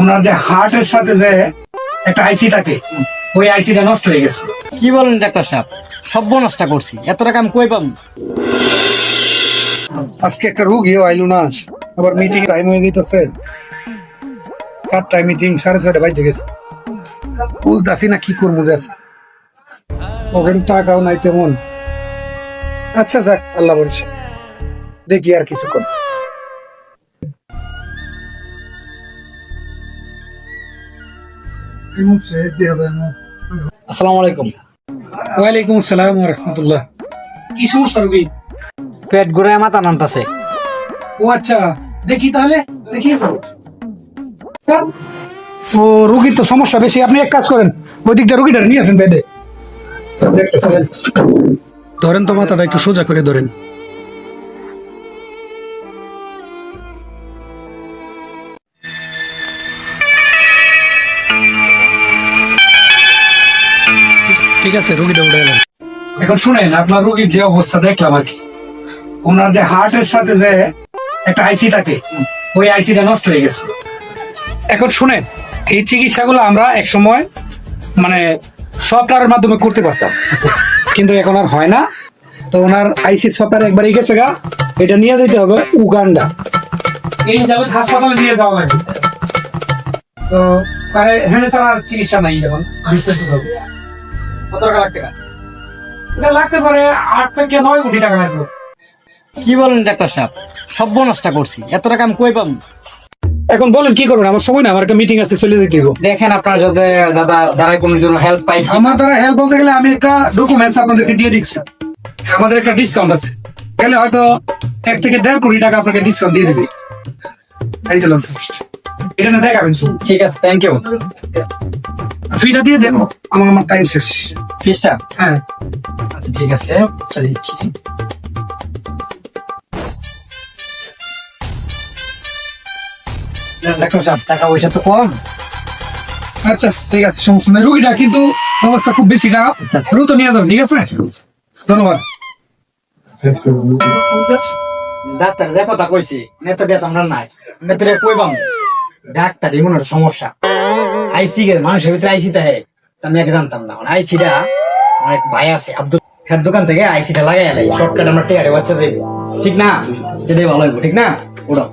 ওনার যে হার্টের সাথে যে একটা আইসি থাকে, ওই আইসিটা নষ্ট হয়ে গেছে। কি বলেন ডাক্তার সাহেব, সর্বনাশটা করছি, এত টাকা আমি কই পাবো? আজকে একটা রোগীও আইলো না, আবার মিটিং টাইম হয়ে যেতেছে। 4টায় মিটিং, 6:30 বাজে গেছে। বুঝতেছি না কি করবো, যাচ্ছে ওখানে টাকাও নাই তেমন। আচ্ছা যাক, আল্লাহ বলছে, দেখি আর কিছু কর। আসসালামু আলাইকুম। ওয়ালাইকুম আসসালাম ওয়া রাহমাতুল্লাহ। কি সমস্যা রোগী? পেট ঘুরে মাথা নামতাছে। ও আচ্ছা, দেখি তাহলে, দেখি। ও রোগীর তো সমস্যা বেশি, আপনি এক কাজ করেন, ওই দিকটা রোগীটা নিয়ে আসেন বেডে। ধরেন তো মাথাটা একটু সোজা করে ধরেন। ঠিক আছে, রোগীটা উঠে গেলেন। এখন শুনেন, আপনার রোগীর যে অবস্থা দেখলাম আর কি, ওনার যে হার্টের সাথে যে একটা আইসি থাকে, ওই আইসিটা নষ্ট হয়ে গেছে। এখন শুনেন, এই চিকিৎসাগুলো আমরা এক সময় মানে সফটওয়্যারের মাধ্যমে করতে পারতাম, কিন্তু এখন আর হয় না। তো ওনার আইসি সফটওয়্যার একবারই গেছে গা, এটা নিয়ে যেতে হবে উগান্ডা। এই হিসাবে হাসপাতালে নিয়ে যাওয়া লাগবে। তো হ্যাঁ স্যার, আর চিকিৎসা নাই এখন। কত টাকা লাগতে পারে? এটা লাগতে পারে 8 থেকে 9 কোটি টাকা লাগবে। কি বলেন ডাক্তার সাহেব, সর্বনাশটা করছি, এত টাকা আমি কই পাবো? এখন বলেন কি করবেন, আমার সময় না, আমার একটা মিটিং আছে, চলে যেতে হবে। দেখেন আপনার যাতে দ্বারা কোনো জন্য হেল্প পাই। আমার দ্বারা হেল্প বলতে গেলে আমি একটা ডকুমেন্টস আপনাদেরকে দিয়ে দিচ্ছি। আমাদের একটা ডিসকাউন্ট আছে, গেলে হয়তো 1 থেকে 1.5 কোটি টাকা আপনাকে ডিসকাউন্ট দিয়ে দিবে। এই যে লোন ফার্স্ট, এটা না দেখাবেন শুধু। ঠিক আছে, থ্যাংক ইউ। ফিটা দিয়ে দেন, আমার টাইম শেষ। ফিসটা? হ্যাঁ আচ্ছা ঠিক আছে, দিচ্ছি। ডাক্তার সাহেব, টাকা পয়সা তো কম। আচ্ছা ঠিক আছে, সমস্যা নেই। রুগীটা কিন্তু অবস্থা খুব বেশি খারাপ, দ্রুত নিয়ে যাবেন, ঠিক আছে? ধন্যবাদ। ডাক্তার যে কথা কইছি, নেতাটা তো আমরা নাই, নেতাটা কই পাবো? ডাক্তার এমন একটা সমস্যা, আইসি কে মানুষের ভিতরে আইসি তাহে আমি আগে জানতাম না। আইসিটা আমার এক ভাই আছে আব্দুল, হের দোকান থেকে আইসিটা লাগাই আলাই, শর্টকাট আমরা টেয়ারে বাচ্চা দেবে, ঠিক না? যদি ভালো হইব, ঠিক না? ওটা